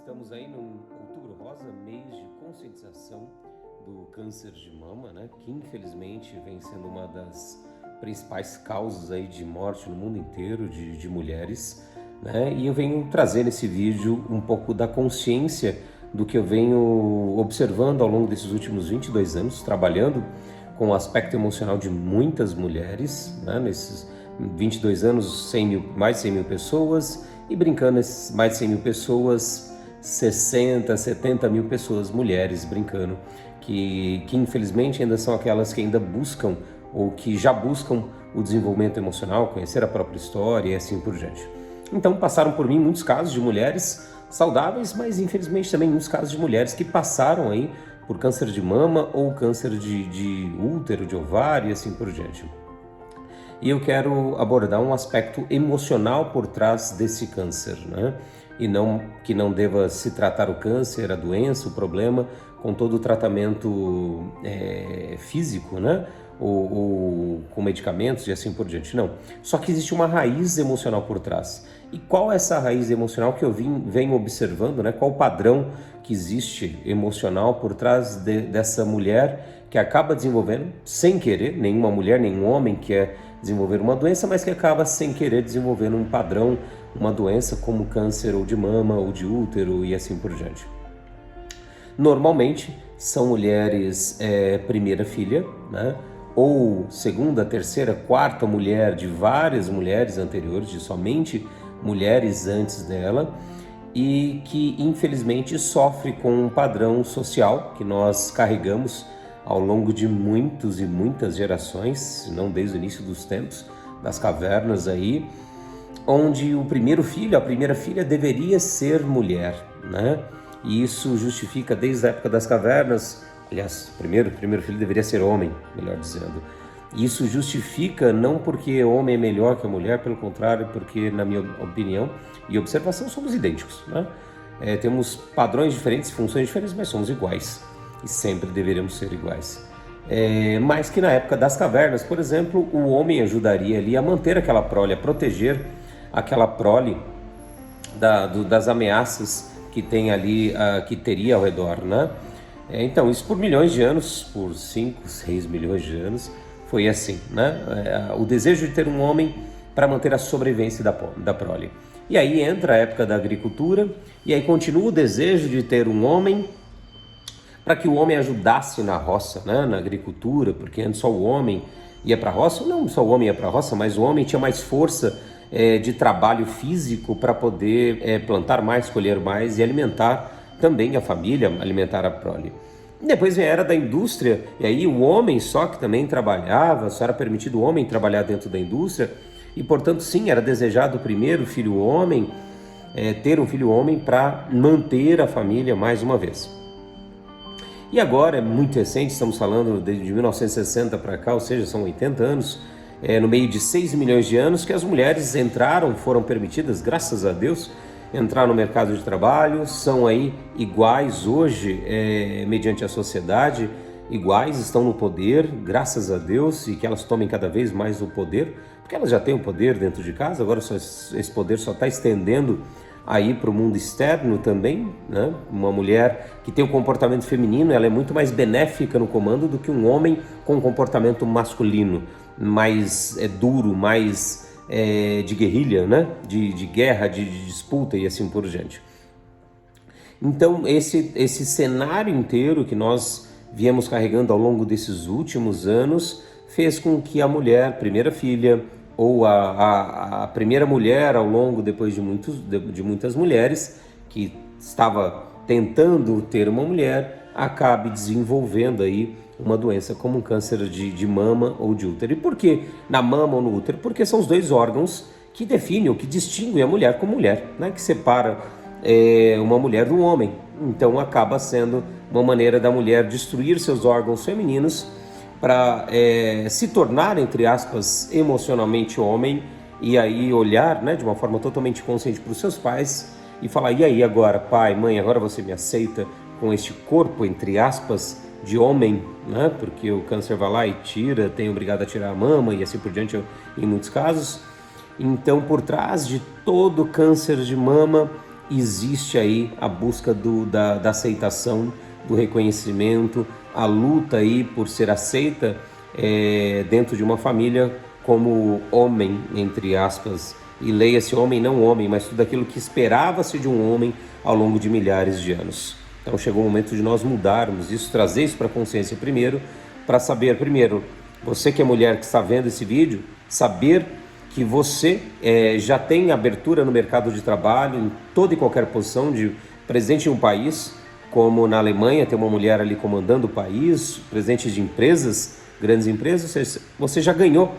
Estamos aí no Outubro Rosa, mês de conscientização do câncer de mama, né? Que infelizmente vem sendo uma das principais causas aí de morte no mundo inteiro de mulheres, né? E eu venho trazer nesse vídeo um pouco da consciência do que eu venho observando ao longo desses últimos 22 anos, trabalhando com o aspecto emocional de muitas mulheres, né? Nesses 22 anos, mais de 100 mil pessoas, e brincando, esses mais de 100 mil pessoas, 60, 70 mil pessoas, mulheres brincando, que infelizmente ainda são aquelas que ainda buscam ou que já buscam o desenvolvimento emocional, conhecer a própria história e assim por diante. Então passaram por mim muitos casos de mulheres saudáveis, mas infelizmente também muitos casos de mulheres que passaram aí por câncer de mama ou câncer de útero, de ovário e assim por diante. E eu quero abordar um aspecto emocional por trás desse câncer, né? E que não deva se tratar o câncer, a doença, o problema, com todo o tratamento físico, né? Ou com medicamentos e assim por diante. Não. Só que existe uma raiz emocional por trás. E qual é essa raiz emocional que eu venho observando, né? Qual o padrão que existe emocional por trás dessa mulher que acaba desenvolvendo, sem querer, nenhuma mulher, nenhum homem quer desenvolver uma doença, mas que acaba sem querer desenvolvendo um padrão, uma doença como câncer ou de mama ou de útero e assim por diante. Normalmente são mulheres primeira filha, né? Ou segunda, terceira, quarta mulher de várias mulheres anteriores, de somente mulheres antes dela, e que infelizmente sofre com um padrão social que nós carregamos ao longo de muitas e muitas gerações, se não desde o início dos tempos, das cavernas aí, onde o primeiro filho, a primeira filha deveria ser mulher, né? E isso justifica desde a época das cavernas, aliás, o primeiro filho deveria ser homem, melhor dizendo. Isso justifica não porque o homem é melhor que a mulher, pelo contrário, porque na minha opinião e observação somos idênticos, né? Temos padrões diferentes, funções diferentes, mas somos iguais. E sempre deveríamos ser iguais. Mas que na época das cavernas, por exemplo, o homem ajudaria ali a manter aquela prole, a proteger aquela prole das ameaças que tem ali, que teria ao redor, né? Então, isso por milhões de anos, por 5, 6 milhões de anos, foi assim, né? O desejo de ter um homem para manter a sobrevivência da prole. E aí entra a época da agricultura, e aí continua o desejo de ter um homem para que o homem ajudasse na roça, né? Na agricultura, porque antes só o homem ia para a roça, não só o homem ia para a roça, mas o homem tinha mais força de trabalho físico para poder plantar mais, colher mais e alimentar também a família, alimentar a prole. Depois vem a era da indústria, e aí o homem só que também trabalhava, só era permitido o homem trabalhar dentro da indústria, e portanto sim, era desejado o primeiro filho homem, ter um filho homem para manter a família mais uma vez. E agora, é muito recente, estamos falando de 1960 para cá, ou seja, são 80 anos, no meio de 6 milhões de anos que as mulheres foram permitidas, graças a Deus, entrar no mercado de trabalho, são aí iguais hoje, mediante a sociedade, iguais, estão no poder, graças a Deus, e que elas tomem cada vez mais o poder, porque elas já têm o poder dentro de casa, agora esse poder só está estendendo aí para o mundo externo também, né? Uma mulher que tem um comportamento feminino, ela é muito mais benéfica no comando do que um homem com um comportamento masculino, mais duro, mais de guerrilha, né? De guerra, de disputa e assim por diante. Então esse cenário inteiro que nós viemos carregando ao longo desses últimos anos fez com que a mulher, primeira filha, ou a primeira mulher ao longo, depois de muitas mulheres, que estava tentando ter uma mulher, acabe desenvolvendo aí uma doença como um câncer de mama ou de útero. E por que na mama ou no útero? Porque são os dois órgãos que definem, ou que distinguem a mulher como mulher, né? Que separa uma mulher do homem. Então acaba sendo uma maneira da mulher destruir seus órgãos femininos para se tornar, entre aspas, emocionalmente homem, e aí olhar, né, de uma forma totalmente consciente para os seus pais e falar: e aí agora, pai, mãe, agora você me aceita com este corpo, entre aspas, de homem, né? Porque o câncer vai lá e tira, tem obrigado a tirar a mama e assim por diante em muitos casos. Então, por trás de todo câncer de mama existe aí a busca da aceitação, do reconhecimento, a luta aí por ser aceita dentro de uma família como homem, entre aspas, e leia-se homem não homem, mas tudo aquilo que esperava-se de um homem ao longo de milhares de anos. Então chegou o momento de nós mudarmos isso, trazer isso para a consciência primeiro, para saber primeiro, você que é mulher que está vendo esse vídeo, saber que você já tem abertura no mercado de trabalho, em toda e qualquer posição de presidente de um país, como na Alemanha tem uma mulher ali comandando o país, presidente de empresas, grandes empresas, você já ganhou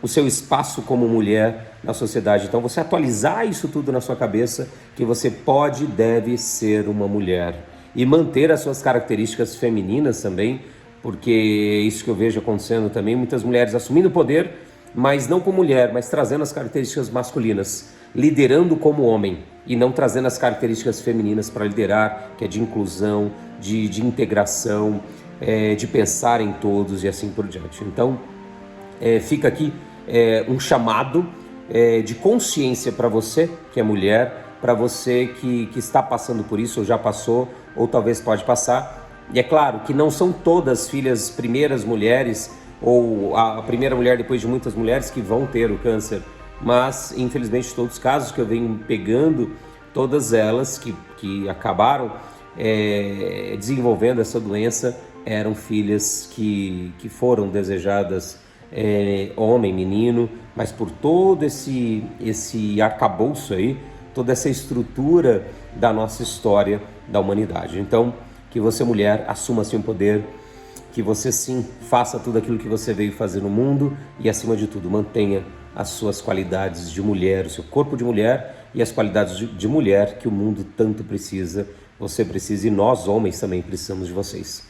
o seu espaço como mulher na sociedade. Então você atualizar isso tudo na sua cabeça, que você pode e deve ser uma mulher e manter as suas características femininas também, porque isso que eu vejo acontecendo também, muitas mulheres assumindo o poder, mas não como mulher, mas trazendo as características masculinas, liderando como homem e não trazendo as características femininas para liderar, que é de inclusão, de integração, de pensar em todos e assim por diante. Então fica aqui um chamado de consciência para você que é mulher, para você que está passando por isso, ou já passou, ou talvez pode passar. E é claro que não são todas filhas primeiras mulheres, ou a primeira mulher depois de muitas mulheres que vão ter o câncer, mas infelizmente todos os casos que eu venho pegando, todas elas que acabaram desenvolvendo essa doença eram filhas que foram desejadas homem, menino, mas por todo esse arcabouço aí, toda essa estrutura da nossa história da humanidade. Então, que você, mulher, assuma assim o poder, que você sim faça tudo aquilo que você veio fazer no mundo e, acima de tudo, mantenha as suas qualidades de mulher, o seu corpo de mulher e as qualidades de mulher que o mundo tanto precisa. Você precisa e nós, homens, também precisamos de vocês.